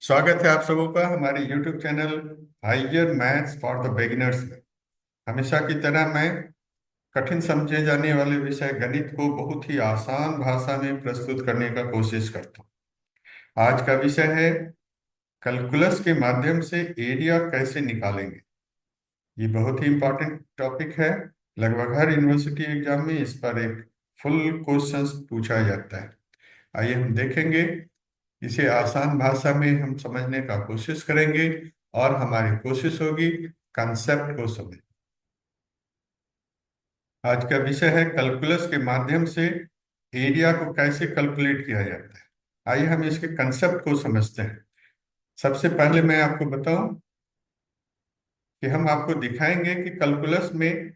स्वागत है आप सबों का हमारे YouTube channel higher maths for the beginners में। हमेशा की तरह मैं कठिन समझे जाने वाले विषय गणित को बहुत ही आसान भाषा में प्रस्तुत करने का कोशिश करता हूँ। आज का विषय है कैलकुलस के माध्यम से एरिया कैसे निकालेंगे। ये बहुत ही इम्पोर्टेंट टॉपिक है। लगभग हर यूनिवर्सिटी एग्जाम में इस पर एक फुल क्वेश्चंस पूछा जाता है। आइए हम देखेंगे। इसे आसान भाषा में हम समझने का कोशिश करेंगे और हमारी कोशिश होगी कंसेप्ट को समझ। आज का विषय है कैलकुलस के माध्यम से एरिया को कैसे कैलकुलेट किया जाता है। आइए हम इसके कंसेप्ट को समझते हैं। सबसे पहले मैं आपको बताऊं कि हम आपको दिखाएंगे कि कैलकुलस में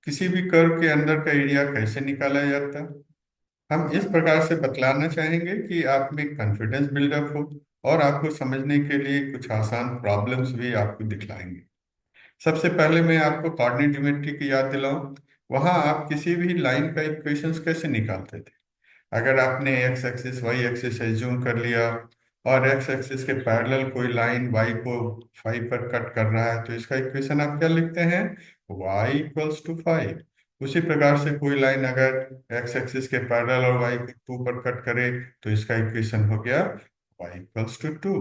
किसी भी कर्व के अंदर का एरिया कैसे निकाला जाता है। हम इस प्रकार से बतलाना चाहेंगे कि आप में कॉन्फिडेंस बिल्डअप हो और आपको समझने के लिए कुछ आसान प्रॉब्लम्स भी आपको दिखलाएंगे। सबसे पहले मैं आपको कोऑर्डिनेट ज्योमेट्री की याद दिलाऊं। वहां आप किसी भी लाइन का इक्वेशंस कैसे निकालते थे। अगर आपने x axis y axis assume कर लिया और एक्स एक्सिस के पैरेलल कोई लाइन वाई को फाइव पर कट कर रहा है तो इसका इक्वेशन आप क्या लिखते हैं, वाई इक्वल्स टू फाइव। उसी प्रकार से कोई लाइन अगर एक्स एक्सिस के पैरेलल और वाई को टू पर कट करे तो इसका इक्वेशन हो गया वाई इक्वल्स टू टू।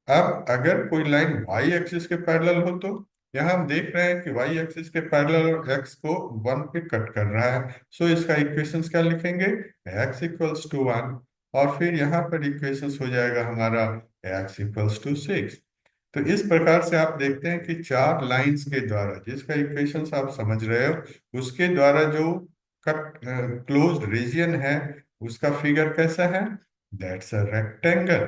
अब अगर कोई लाइन वाई एक्सिस के पैरेलल हो तो यहाँ हम देख रहे हैं कि वाई एक्सिस के पैरेलल और एक्स को वन पे कट कर रहा है। सो इसका इक्वेशंस क्या लिखेंगे, एक्स इक्वल्स टू वन। और फिर यहाँ पर इक्वेशंस हो जाएगा हमारा एक्स इक्वल्स टू सिक्स। तो इस प्रकार से आप देखते हैं कि चार लाइंस के द्वारा जिसका इक्वेशंस आप समझ रहे हो उसके द्वारा जो कट क्लोज्ड रीजन है उसका फिगर कैसा है, दैट्स अ रेक्टेंगल।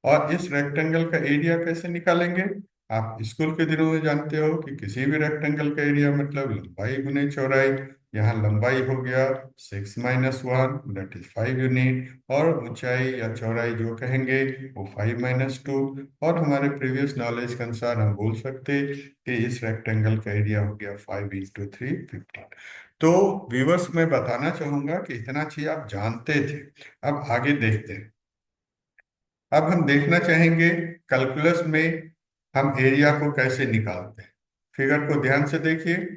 और इस रेक्टेंगल का एरिया कैसे निकालेंगे। आप स्कूल के दिनों में जानते हो कि किसी भी रेक्टेंगल का एरिया मतलब लंबाई गुने चौड़ाई। यहाँ लंबाई हो गया 6 - 1 दैट इज 5 यूनिट, और ऊंचाई या चौड़ाई जो कहेंगे वो 5 - 2। और हमारे प्रीवियस नॉलेज के अनुसार हम बोल सकते कि इस रेक्टेंगल का एरिया हो गया 5 × 3 15। तो व्यूअर्स मैं बताना चाहूंगा कि इतना चीज आप जानते थे। अब आगे देखते हैं। अब हम देखना चाहेंगे कैलकुलस में हम एरिया को कैसे निकालते हैं। फिगर को ध्यान से देखिए।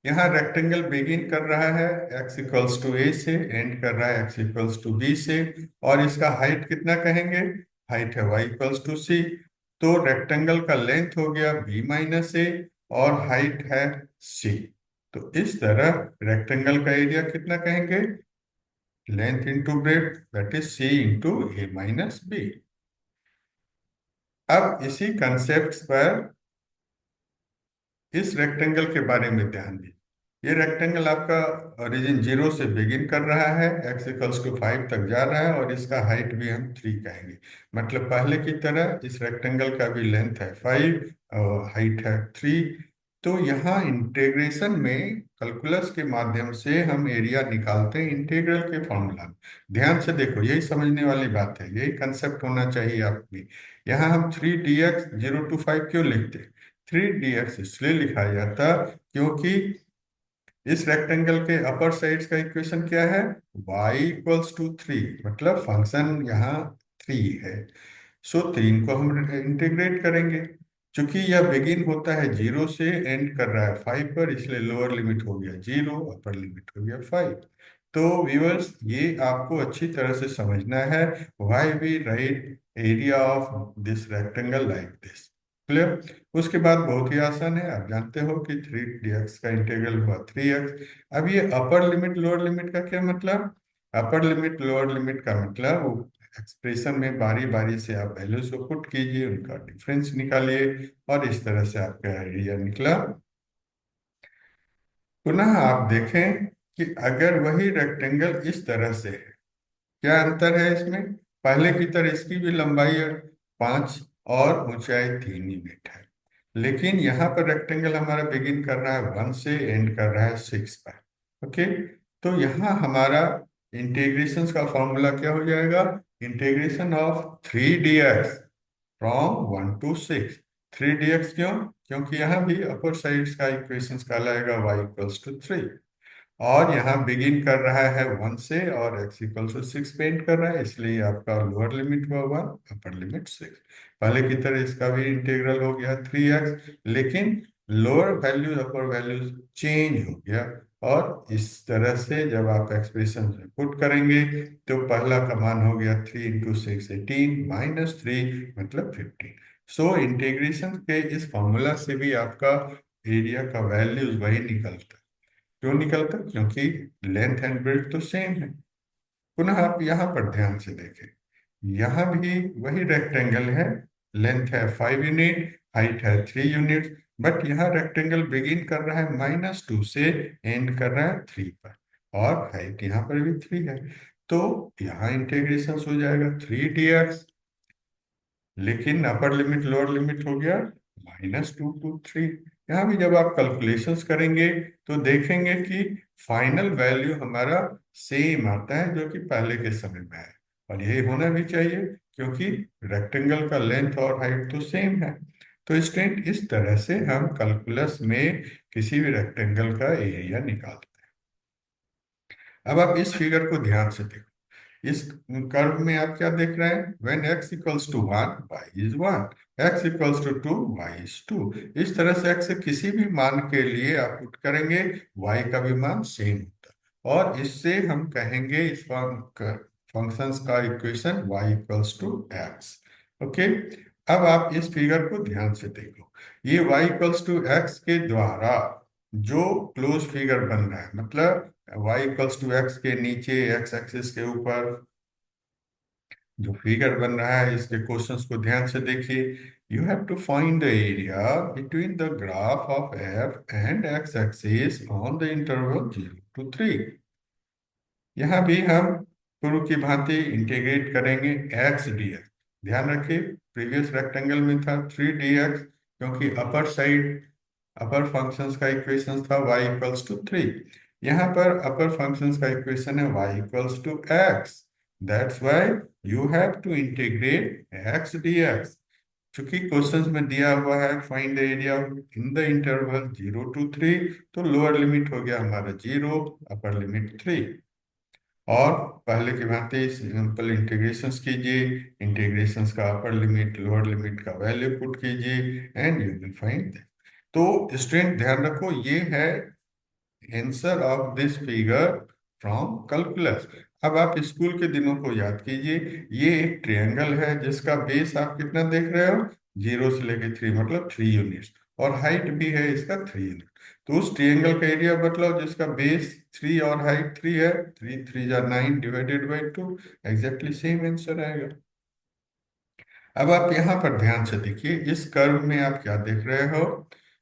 यहाँ रेक्टेंगल बिगिन कर रहा है x इक्वल्स टू ए से, एंड कर रहा है x इक्वल्स टू बी से। और इसका हाइट कितना कहेंगे, हाइट है y इक्वल्स टू सी। तो रेक्टेंगल का लेंथ हो गया b - a और हाइट है c। तो इस तरह रेक्टेंगल का एरिया कितना कहेंगे, length into breadth that is c into a - b। अब इसी कंसेप्ट पर इस रेक्टेंगल के बारे में ध्यान दीजिए। ये रेक्टेंगल आपका ओरिजिन जीरो से बिगिन कर रहा है, x इक्वल्स टू 5 तक जा रहा है और इसका हाइट भी हम 3 कहेंगे। मतलब पहले की तरह इस रेक्टेंगल का भी लेंथ है 5 और हाइट है 3। तो यहाँ इंटीग्रेशन में कैलकुलस के माध्यम से हम एरिया निकालते हैं इंटीग्रल के फॉर्मूला में। ध्यान से देखो, यही समझने वाली बात है, यही कंसेप्ट होना चाहिए आपकी। यहाँ हम 3 dx 0 to 5 क्यों लिखते हैं, 3 dx इसलिए लिखा जाता क्योंकि इस रेक्टेंगल के अपर साइड्स का इक्वेशन क्या है, y इक्वल्स टू 3। मतलब फंक्शन यहाँ 3 है। सो 3 को हम इंटीग्रेट करेंगे। चूंकि यह बिगिन होता है जीरो से, एंड कर रहा है 5 पर, इसलिए लोअर लिमिट हो गया जीरो, अपर लिमिट हो गया 5। तो व्यूअर्स ये आपको अच्छी तरह से समझना है, why we write area of this rectangle like this. Clear. उसके बाद बहुत ही आसान है, आप जानते हो कि 3 dx का इंटीग्रल हुआ 3x। अब ये अपर लिमिट लोअर लिमिट का क्या मतलब, अपर लिमिट लोअर लिमिट का मतलब वो एक्सप्रेशन में बारी बारी से आप वैल्यूज को पुट कीजिए, उनका डिफरेंस निकालिए और इस तरह से आपका आइडिया निकला। पुनः आप देखें कि अगर वही रेक्टेंगल इस तरह से है, क्या अंतर है इसमें। पहले की तरह इसकी भी लंबाई 5 और ऊंचाई 3 यूनिट है, लेकिन यहाँ पर रेक्टेंगल हमारा बिगिन कर रहा है 1 से, एंड कर रहा है 6 पर। ओके। तो यहाँ हमारा इंटीग्रेशन का फॉर्मूला क्या हो जाएगा, integration of 3 dx from 1 to 6। 3 dx क्यों, क्योंकि यहाँ भी अपर साइड्स का इक्वेशन कहलाएगा y इक्वल्स टू 3। और यहाँ बिगिन कर रहा है 1 से और x इक्वल टू 6 पेंट कर रहा है, इसलिए आपका लोअर लिमिट हुआ 1, अपर लिमिट 6। पहले की तरह इसका भी इंटीग्रल हो गया 3x, लेकिन लोअर वैल्यूज अपर वैल्यूज चेंज हो गया। और इस तरह से जब आप एक्सप्रेशन में पुट करेंगे तो पहला का मान हो गया 3 × 6 18 -3 मतलब 15। सो इंटीग्रेशन के इस फॉर्मूला से भी आपका एरिया का वैल्यूज वही निकलता है। क्यों निकलता? क्योंकि लेंथ एंड ब्रेड्थ तो सेम है। पुनः आप यहाँ पर ध्यान से देखें, यहाँ भी वही रेक्टेंगल है, लेंथ है 5 यूनिट, हाइट है 3 यूनिट, बट यहाँ रेक्टेंगल बिगिन कर रहा है -2 से, एंड कर रहा है 3 पर, और हाइट यहाँ पर भी 3 है। तो यहाँ इंटीग्रेशन हो जाएगा 3 dx, लेकिन अपर लिमिट लोअर लिमिट हो गया -2 to 3। यहाँ भी जब आप कैलकुलेशंस करेंगे तो देखेंगे कि फाइनल वैल्यू हमारा सेम आता है जो कि पहले के समय में है, और यही होना भी चाहिए क्योंकि रेक्टेंगल का लेंथ और हाइट तो सेम है। तो स्टूडेंट, इस तरह से हम कैलकुलस में किसी भी रेक्टेंगल का एरिया निकालते हैं। अब आप इस फिगर को ध्यान से देखो। इस कर्व में आप क्या देख रहे हैं? When x equals to 1 y is 1, x equals to 2 y is 2। इस तरह से x से किसी भी मान के लिए आप पुट करेंगे, y का भी मान सेम होता है, और इससे हम कहेंगे इस फंक्शंस का equation y equals to x। Okay, अब आप इस फिगर को ध्यान से देखो। ये y इक्वल्स टू x के द्वारा जो क्लोज फिगर बन रहा है, मतलब y इक्वल्स टू एक्स के नीचे x एक्सिस के ऊपर जो फिगर बन रहा है, इसके क्वेश्चंस को ध्यान से देखिए। You have to find the area between the graph of f and x axis on the interval 0 to 3। यहाँ भी हम पूर्व की भांति इंटीग्रेट करेंगे x dx। ध्यान रखिए, प्रीवियस रेक्टेंगल में था 3 dx, क्योंकि अपर साइड अपर फंक्शंस का इक्वेशन था y इक्वल्स टू 3। यहाँ पर अपर फंक्शंस का इक्वेशन है y equals to x। That's why you have to integrate x dx। चूंकि क्वेश्चंस में दिया हुआ है find the area in the interval 0 to 3, तो लोअर लिमिट हो गया हमारा 0, अपर लिमिट 3। और पहले की भांति सिंपल इंटीग्रेशंस कीजिए, इंटीग्रेशंस का अपर लिमिट लोअर लिमिट का वैल्यू पुट कीजिए, एंड यू विल फाइंड। तो स्टूडेंट ध्यान रखो, ये है answer of this figure from calculus. अब आप स्कूल के दिनों को याद कीजिए। ये एक ट्रायंगल है जिसका बेस आप कितना देख रहे हो? 0 से लेके 3, मतलब 3 यूनिट्स, और हाइट भी है इसका 3 यूनिट। तो उस ट्रायंगल का एरिया बतलाओ जिसका बेस 3 और हाइट 3 है। 3 3 9 divided by 2, exactly same answer आएगा। अब आप यहाँ पर ध्यान से देखिए, इस कर्व में आप क्या देख रहे हो?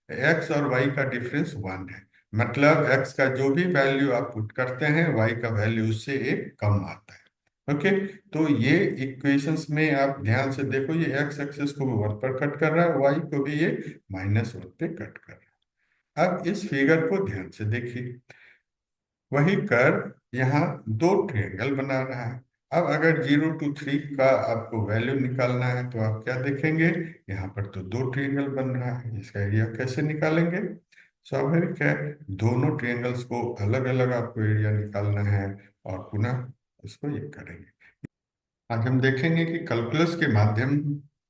एक्स और वाई का डिफरेंस 1 है, मतलब एक्स का जो भी वैल्यू आप पुट करते हैं वाई का वैल्यू उससे एक कम आता है। ओके, तो ये इक्वेशंस में आप ध्यान से देखो, ये एक्स एक्सिस को भी 1 पर कट कर रहा है, वाई को भी ये -1 पे कट कर रहा है। अब इस फिगर को ध्यान से देखिए, वही कर्व यहाँ दो ट्रायंगल बना रहा है। अब अगर 0 to 3 का आपको वैल्यू निकालना है तो आप क्या देखेंगे? यहाँ पर तो दो ट्रायंगल बन रहा है, इसका एरिया कैसे निकालेंगे? स्वाभाविक है, दोनों ट्रायंगल्स को अलग अलग आपको एरिया निकालना है, और पुनः उसको ये करेंगे। आज हम देखेंगे कि कैलकुलस के माध्यम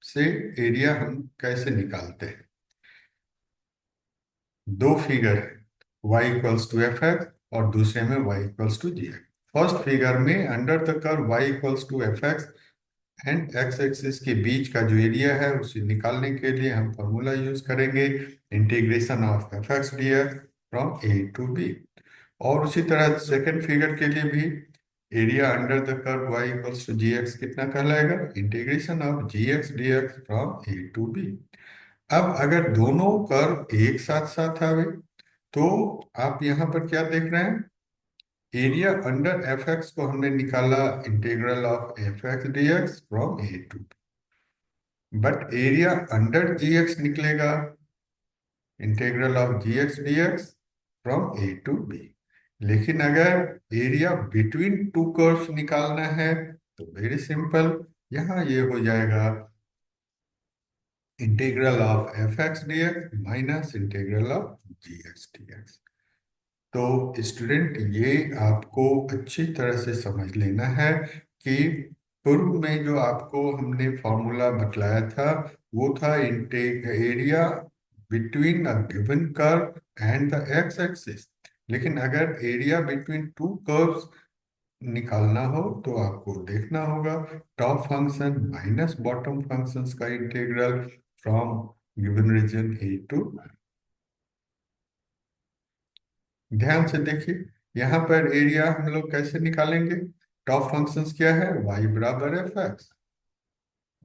से एरिया हम कैसे निकालते हैं। दो फिगर है, y equals to F x और दूसरे में y equals to ji X. First figure में under the curve y equals to F X and X axis के बीच का जो एरिया है उसे निकालने के लिए हम फॉर्मूला यूज करेंगे, integration of F x D x from A to b. और उसी तरह सेकंड फिगर के लिए भी area under the curve y equals to ji x कितना कहलाएगा? Integration of ji x D x from A to b. अब अगर दोनों कर्व एक साथ साथ आवे तो आप यहाँ पर क्या देख रहे हैं? एरिया अंडर एफ एक्स को हमने निकाला integral of F x D x from A to, but area under G X निकलेगा integral of ji x D x from A to B. लेकिन अगर एरिया बिटवीन टू कर्व्स निकालना है तो very simple, यहाँ ये हो जाएगा integral of F x D x minus integral of ji x D x. तो स्टूडेंट, ये आपको अच्छी तरह से समझ लेना है कि पूर्व में जो आपको हमने फॉर्मूला बतलाया था वो था intake area between a given curve and the x axis. लेकिन अगर एरिया बिटवीन टू कर्व्स निकालना हो तो आपको देखना होगा top function minus bottom functions का integral from given region A to. ध्यान से देखिए, यहाँ पर एरिया हम लोग कैसे निकालेंगे। टॉप फंक्शंस क्या है, y बराबर एफ एक्स,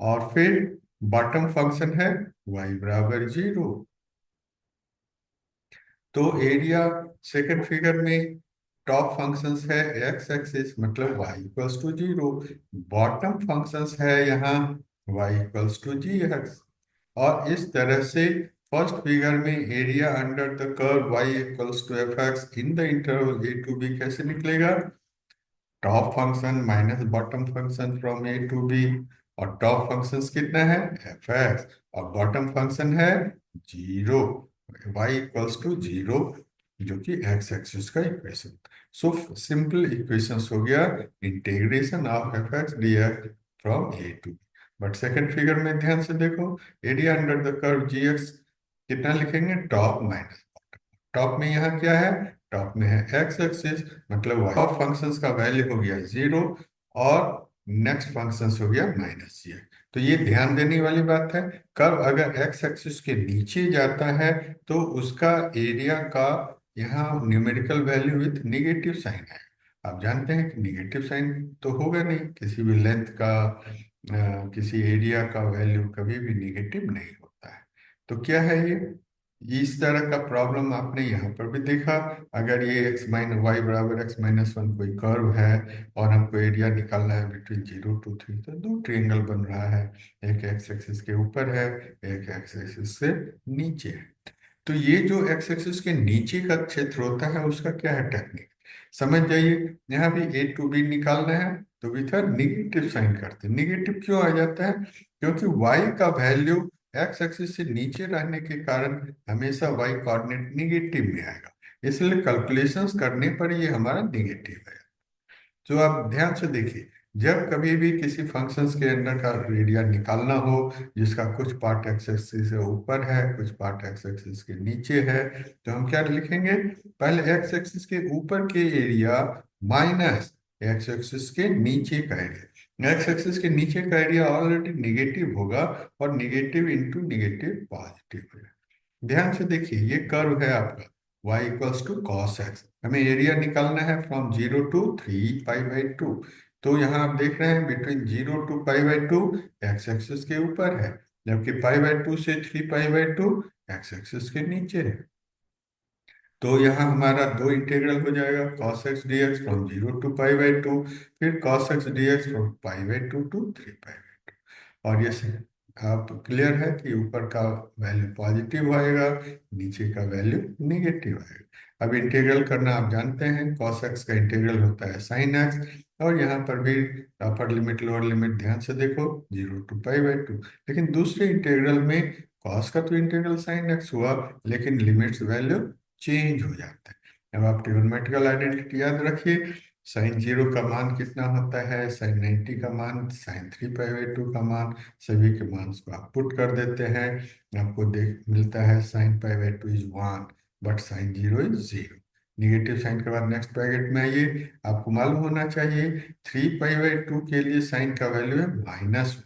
और फिर बॉटम फंक्शन है y बराबर 0। तो एरिया सेकंड फिगर में टॉप फंक्शंस है एक्स एक्सिस मतलब y equals to 0, bottom functions है यहाँ y equals to ji x. और इस तरह से फर्स्ट फिगर में area under the curve y equals to F x in the interval a to b कैसे निकलेगा, top function minus bottom function from A to b. और top function कितना है, एफ एक्स, और बॉटम फंक्शन है 0, y equals to 0, जो कि x axis का इक्वेशन। सो सिंपल इक्वेशंस हो गया integration of F x D x from A to b. But second figure में ध्यान से देखो, area under the curve g x कितना लिखेंगे, टॉप माइनस, टॉप में यहाँ क्या है, टॉप में है एक्स एक्सिस मतलब y ऑफ फंक्शंस का वैल्यू हो गया 0, और नेक्स्ट फंक्शंस हो गया माइनस ये। तो ये ध्यान देने वाली बात है, कर्व अगर एक्स एक्सिस के नीचे जाता है तो उसका एरिया का यहाँ numerical value with negative sign है। आप जानते हैं कि निगेटिव साइन तो होगा नहीं, किसी भी लेंथ का किसी एरिया का वैल्यू कभी भी निगेटिव नहीं होता है। तो क्या है ये, इस तरह का प्रॉब्लम आपने यहाँ पर भी देखा। अगर ये एक्स माइनस वाई बराबर एक्स माइनस वन कोई कर्व है और हमको एरिया निकालना है बिटवीन 0 to 3, तो दो ट्रायंगल बन रहा है, एक एक्स एक्सिस के ऊपर है, एक एक्स एक्सिस से नीचे है। तो ये जो एक्स एक्सिस के नीचे का क्षेत्र होता है उसका क्या है टेक्निक, समझ जाइए। यहाँ भी ए टू बी निकालना है तो विथ निगेटिव साइन करते हैं। निगेटिव क्यों आ जाता है, क्योंकि y का वैल्यू एक्स एक्सिस से नीचे रहने के कारण हमेशा y कोऑर्डिनेट निगेटिव में आएगा, इसलिए कैलकुलेशंस करने पर ये हमारा निगेटिव है। तो आप ध्यान से देखिए, जब कभी भी किसी फंक्शंस के अंदर का एरिया निकालना हो जिसका कुछ पार्ट एक्स एक्सिस से ऊपर है कुछ पार्ट एक्स एक्सिस के नीचे है, तो हम क्या लिखेंगे, पहले एक्स एक्सिस के ऊपर के एरिया माइनस एक्स एक्सिस के नीचे का एरिया। एक्स एक्सिस के नीचे का एरिया ऑलरेडी निगेटिव होगा और निगेटिव इंटू निगेटिव पॉजिटिव होगा। ध्यान से देखिए, ये कर्व है आपका y equals to cos x, हमें एरिया निकालना है फ्रॉम 0 to 3 पाई बाई 2। तो यहाँ आप देख रहे हैं between 0 to pi by 2 x axis के ऊपर है, जबकि पाई बाई 2 से 3 पाई बाई 2 एक्स एक्सिस के नीचे है। तो यहाँ हमारा दो इंटीग्रल हो जाएगा, cos x dx from 0 to pi by 2, फिर cos x dx from pi by 2 to 3 pi by 2। और ये से आप क्लियर है कि ऊपर का वैल्यू पॉजिटिव आएगा, नीचे का वैल्यू निगेटिव आएगा। अब इंटीग्रल करना आप जानते हैं, cos x का इंटीग्रल होता है sin x, और यहाँ पर भी अपर लिमिट लोअर लिमिट ध्यान से देखो 0 to पाई बाई 2। लेकिन दूसरे इंटीग्रल में cos का तो इंटीग्रल sin x हुआ, लेकिन लिमिट्स वैल्यू चेंज हो जाता है। अब आप ट्रिग्नोमेट्रिकल आइडेंटिटी याद रखिए, साइन 0 का मान कितना होता है, साइन 90 का मान, साइन 3 पाई बाई 2 का मान, सभी के मान को आप पुट कर देते हैं, आपको देख मिलता है sine pi by 2 is 1 but sine 0 is 0। Negative sign के बाद नेक्स्ट ब्रैकेट में आइए, आपको मालूम होना चाहिए 3 पाई बाई 2 के लिए साइन का वैल्यू है -1,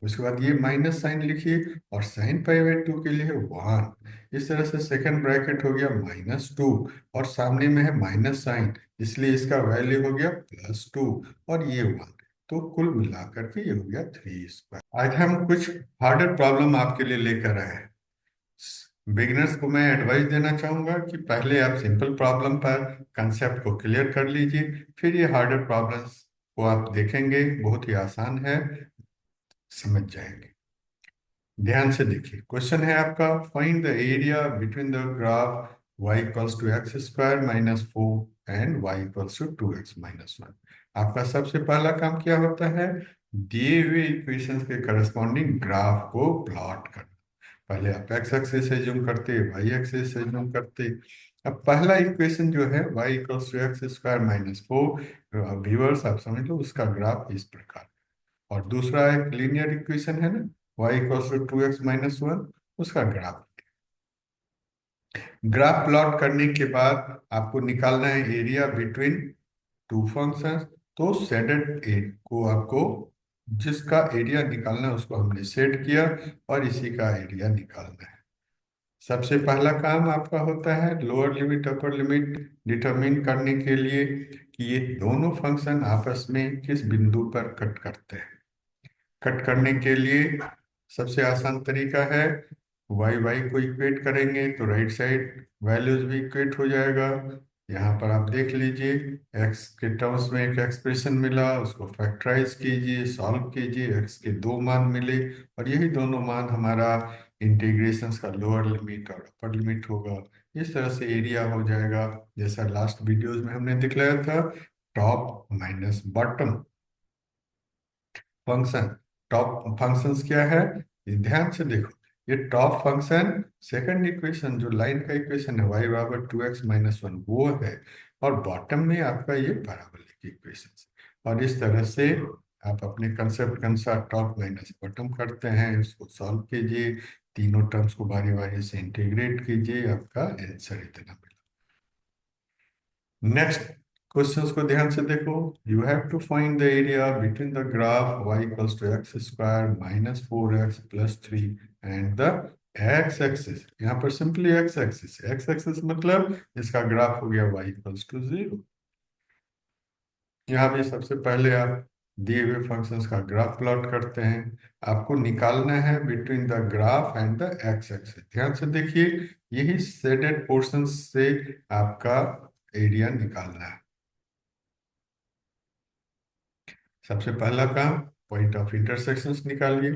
उसके बाद ये माइनस साइन लिखिए, और साइन पाई बाई 2 के लिए 1। इस तरह से सेकंड ब्रैकेट हो गया -2, और सामने में है माइनस साइन, इसलिए इसका वैल्यू हो गया +2, और ये 1। तो कुल मिलाकर के ये हो गया 3 स्क्वायर। आज हम कुछ हार्डर प्रॉब्लम आपके लिए लेकर आए हैं। बिगिनर्स को मैं एडवाइस देना चाहूंगा कि पहले आप सिंपल प्रॉब्लम पर कंसेप्ट को क्लियर कर लीजिए, फिर ये हार्डर प्रॉब्लम्स को आप देखेंगे, बहुत ही आसान है, समझ जाएंगे। ध्यान से देखिए, क्वेश्चन है आपका, find the area between the graph y equals to x square minus 4 and y equals to 2x-1। आपका सबसे पहला काम क्या होता है, दिए हुए इक्वेशंस के करस्पॉन्डिंग ग्राफ को प्लॉट करना। पहले आप एक्स एक्सिस से जूम करते, वाई एक्सिस से जूम करते। अब पहला इक्वेशन जो है y equals to x square minus four, viewers आप समझ लो उसका ग्राफ इस प्रकार। और दूसरा एक लीनियर इक्वेशन है ना, y equals to two x minus one, उसका ग्राफ। ग्राफ प्लॉट करने के बाद आपको निकालना है एरिया बिटवीन टू फंक्शंस। तो सेडेड ए को आपको, जिसका एरिया निकालना है उसको हमने सेट किया और इसी का एरिया निकालना है। सबसे पहला काम आपका होता है lower limit upper limit determine करने के लिए कि ये दोनों फंक्शन आपस में किस बिंदु पर कट करते हैं। कट करने के लिए सबसे आसान तरीका है, वाई वाई को इक्वेट करेंगे तो राइट साइड वैल्यूज भी इक्वेट हो जाएगा। यहाँ पर आप देख लीजिए, एक्स के टर्म्स में एक एक्सप्रेशन मिला, उसको फैक्टराइज कीजिए, सॉल्व कीजिए, एक्स के दो मान मिले और यही दोनों मान हमारा इंटीग्रेशन का लोअर लिमिट और अपर लिमिट होगा। इस तरह से एरिया हो जाएगा जैसा लास्ट वीडियोज में हमने दिखलाया था, top minus bottom function. Top functions क्या है, ये ध्यान से देखो। ये टॉप फंक्शन सेकंड इक्वेशन जो लाइन का इक्वेशन है y बराबर टू एक्स माइनस वन वो है, और बॉटम में आपका ये पैराबोलिक इक्वेशन। और इस तरह से आप अपने कंसेप्ट के अनुसार टॉप माइनस बॉटम करते हैं, इसको सॉल्व कीजिए, तीनों टर्म्स को बारी बारी से इंटीग्रेट कीजिए, आपका आंसर इतना मिला। नेक्स्ट क्वेश्चंस को ध्यान से देखो। You have to find the area between the graph y equals to x square minus four x plus three and the x axis. यहाँ पर सिंपली एक्स एक्सिस मतलब इसका ग्राफ हो गया y इक्वल्स टू जीरो। यहाँ भी सबसे पहले आप दिए हुए फंक्शंस का ग्राफ प्लॉट करते हैं। आपको निकालना है between the graph and the x axis. ध्यान से देखिए, यही शेडेड पोर्शन से आपका एरिया निकालना है। सबसे पहला काम पॉइंट ऑफ इंटरसेक्शंस निकालिए।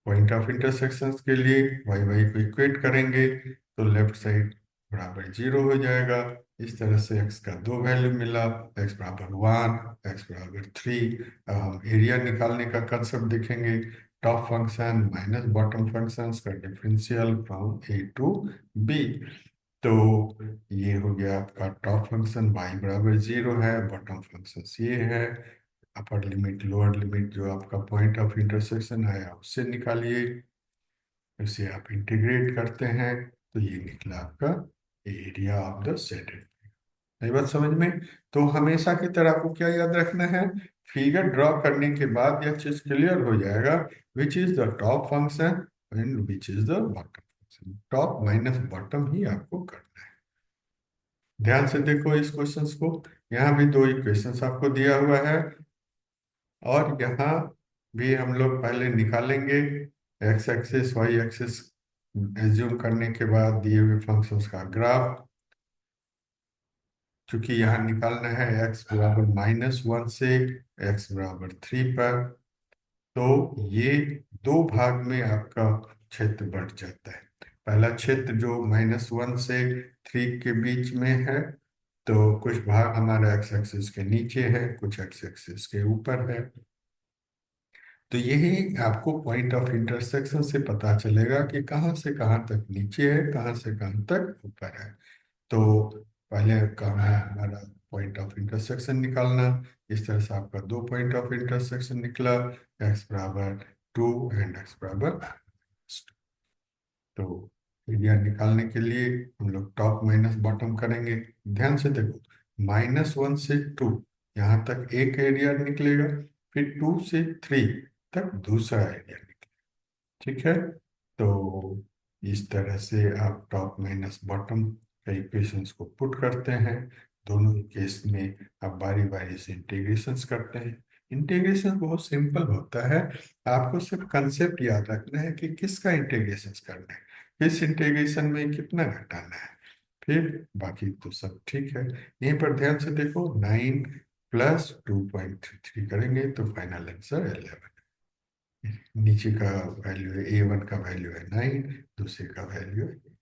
पॉइंट ऑफ इंटरसेक्शंस के लिए वाई वाई को इक्वेट करेंगे तो लेफ्ट साइड बराबर जीरो हो जाएगा। इस तरह से x का दो वैल्यू मिला, x बराबर वन, x बराबर थ्री। अब हम एरिया निकालने का कंसेप्ट देखेंगे, top function minus bottom function का differential from A to B. तो ये हो गया आपका टॉप फंक्शन y बराबर जीरो है, बॉटम फंक्शन ये है। अपर लिमिट लोअर लिमिट जो आपका पॉइंट ऑफ इंटरसेक्शन आया उससे निकालिए, इसे आप इंटीग्रेट करते हैं तो ये निकला आपका एरिया ऑफ द सेटेड। नई बात समझ में? तो हमेशा की तरह आपको क्या याद रखना है, फिगर ड्रॉ करने के बाद यह चीज क्लियर हो जाएगा, which is the top function and which is the bottom function. Top minus bottom ही आपको करना है। ध्यान से देखो इस क्वेश्चंस को, यहाँ भी दो इक्वेशंस आपको दिया हुआ है और यहाँ भी हम लोग पहले निकालेंगे x axis y axis assume करने के बाद दिए हुए फंक्शंस का ग्राफ। क्योंकि यहाँ निकालना है एक्स बराबर माइनस वन से एक्स बराबर थ्री पर, तो ये दो भाग में आपका क्षेत्र बढ़ जाता है। पहला क्षेत्र जो माइनस वन से थ्री के बीच में है, तो कुछ भाग हमारा एक्स एक्सिस के नीचे है, कुछ एक्स एक्सिस के ऊपर है। तो यही आपको पॉइंट ऑफ इंटरसेक्शन से पता चलेगा कि कहाँ से कहाँ तक नीचे है, कहाँ से कहाँ तक ऊपर है। तो पहले काम है हमारा पॉइंट ऑफ इंटरसेक्शन निकालना। इस तरह से आपका दो पॉइंट ऑफ इंटरसेक्शन निकला, एक्स बराबर टू एंड एक्स बराबर। तो एरिया निकालने के लिए हम लोग टॉप माइनस बॉटम करेंगे। ध्यान से देखो, माइनस वन से टू यहाँ तक एक एरिया निकलेगा, फिर टू से थ्री तक दूसरा एरिया निकलेगा। ठीक है, तो इस तरह से आप टॉप माइनस बॉटम के इक्वेशंस को पुट करते हैं। दोनों ही केस में आप बारी बारी से इंटीग्रेशंस करते हैं। इंटीग्रेशन बहुत सिंपल होता है, आपको सिर्फ कंसेप्ट याद रखना है कि किसका इंटीग्रेशन करना है, किस इंटीग्रेशन में कितना घटाना है, फिर बाकी तो सब ठीक है। यहीं पर ध्यान से देखो, nine plus two point three three करेंगे तो फाइनल आंसर 11। नीचे का वैल्यू है ए वन का वैल्यू है नाइन, दूसरे का वैल्यू है।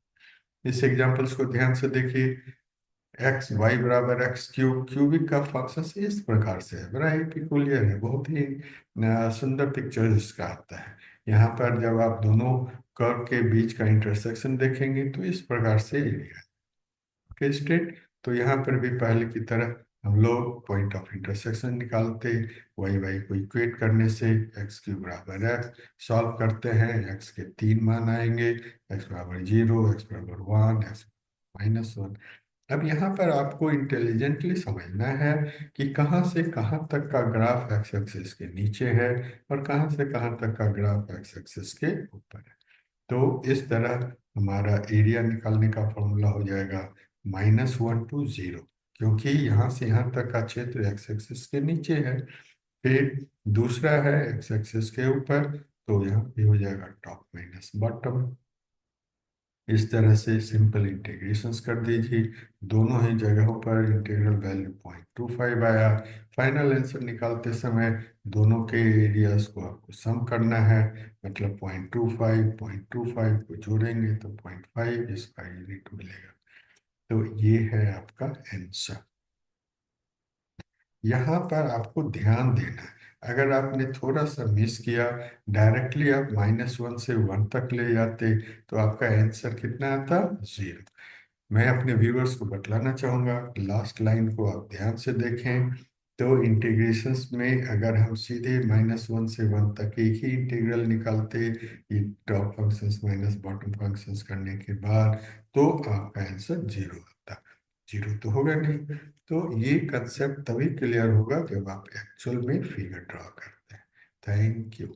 इस एग्जांपल्स को ध्यान से देखिए, एक्स वाई बराबर एक्स क्यूब, क्यूबिक का फंक्शन इस प्रकार से है, बड़ा ही पिकुलियर है, बहुत ही सुंदर पिक्चर इसका आता है। यहाँ पर जब आप दोनों कर्व के बीच का इंटरसेक्शन देखेंगे तो इस प्रकार से एरिया है। के स्टेट। तो यहाँ पर भी पहले की तरह हम लोग पॉइंट ऑफ इंटरसेक्शन निकालते, वाई वाई को इक्वेट करने से एक्स क्यू बराबर एक्स सॉल्व करते हैं, एक्स के 3 मान आएंगे, एक्स बराबर 0, एक्स बराबर 1, एक्स -1। अब यहाँ पर आपको इंटेलिजेंटली समझना है कि कहाँ से कहाँ तक का ग्राफ एक्स एक्सिस के नीचे है और कहाँ से कहाँ तक का ग्राफ एक्स एक्सिस के ऊपर है। तो इस तरह हमारा एरिया निकालने का फॉर्मूला हो जाएगा -1 to 0, क्योंकि यहाँ से यहाँ तक का क्षेत्र एक्स एक्सिस के नीचे है। फिर दूसरा है एक्स एक्सिस के ऊपर, तो यहाँ पे हो जाएगा टॉप माइनस बॉटम। इस तरह से सिंपल इंटीग्रेशंस कर दीजिए, दोनों ही जगहों पर इंटीग्रल वैल्यू 0.25 आया। फाइनल आंसर निकालते समय दोनों के एरियाज को आपको सम करना है, मतलब 0.25 को जोड़ेंगे तो 0.5 इसका यूनिट मिलेगा। तो ये है आपका आंसर। यहाँ पर आपको ध्यान देना है, अगर आपने थोड़ा सा मिस किया, डायरेक्टली आप -1 से 1 तक ले जाते, तो आपका आंसर कितना आता? 0। मैं अपने व्यूअर्स को बतलाना चाहूँगा, लास्ट लाइन को आप ध्यान से देखें। तो इंटीग्रेशंस में अगर हम सीधे -1 से 1 तक एक ही इंटीग्रल निकालते, ये top functions minus bottom functions करने के बाद, तो आपका आंसर 0 आता। 0 तो होगा नहीं। तो ये कंसेप्ट तभी क्लियर होगा जब आप एक्चुअल में फिगर ड्रॉ करते हैं। Thank you.